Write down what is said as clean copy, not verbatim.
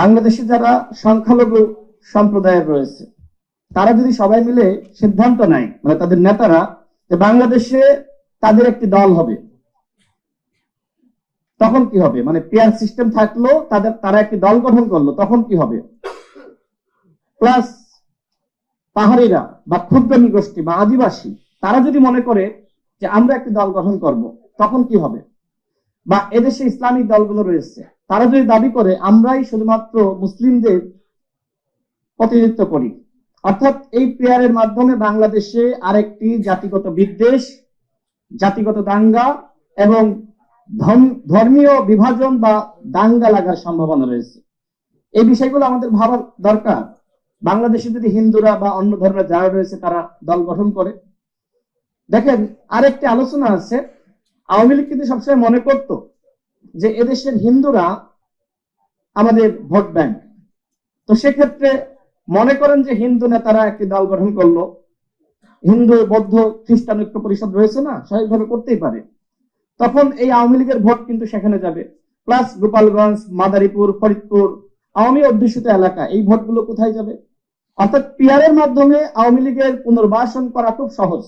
বাংলাদেশে যারা সংখ্যালঘু সম্প্রদায়ের রয়েছে তারা যদি সবাই মিলে সিদ্ধান্ত নেয়, মানে তাদের নেতারা, যে বাংলাদেশে তাদের একটি দল হবে, তখন কি হবে? মানে পেয়ার সিস্টেম থাকলো, তারা একটি দল গঠন করলো, তখন কি হবে? প্লাস পাহাড়িরা বা ক্ষুদ্র নৃগোষ্ঠী বা আদিবাসী তারা যদি মনে করে যে আমরা একটি দল গঠন করব, তখন কি হবে? বা এদেশে ইসলামিক দলগুলো রয়েছে, তারা যদি দাবি করে আমরাই শুধুমাত্র মুসলিমদের প্রতিনিধিত্ব করি, অর্থাৎ এই পেয়ারের মাধ্যমে বাংলাদেশে আরেকটি জাতিগত বিদ্বেষ, জাতিগত দাঙ্গা এবং ধর্মীয় বিভাজন বা দাঙ্গা লাগার সম্ভাবনা রয়েছে। এই বিষয়গুলো আমাদের ভাবার দরকার। বাংলাদেশে যদি হিন্দুরা বা অন্য ধর্মের যারা রয়েছে তারা দল গঠন করে, দেখেন আরেকটি আলোচনা আছে, আওয়ামী লীগ কিন্তু সবসময় মনে করত যে এদেশের হিন্দুরা আমাদের ভোট ব্যাংক। তো সেক্ষেত্রে মনে করেন যে হিন্দু নেতারা একটি দল গঠন করলো, হিন্দু বৌদ্ধ খ্রিস্টান ঐক্য পরিষদ রয়েছে না, স্বাভাবিকভাবে করতেই পারে, তখন এই আওয়ামী লীগের ভোট কিন্তু সেখানে যাবে। প্লাস গোপালগঞ্জ, মাদারীপুর, ফরিদপুর আওয়ামী অধ্যুষিত এলাকা, এই ভোটগুলো কোথায় যাবে? অর্থাৎ পিয়ারের মাধ্যমে আওয়ামী লীগের পুনর্বাসন করা খুব সহজ।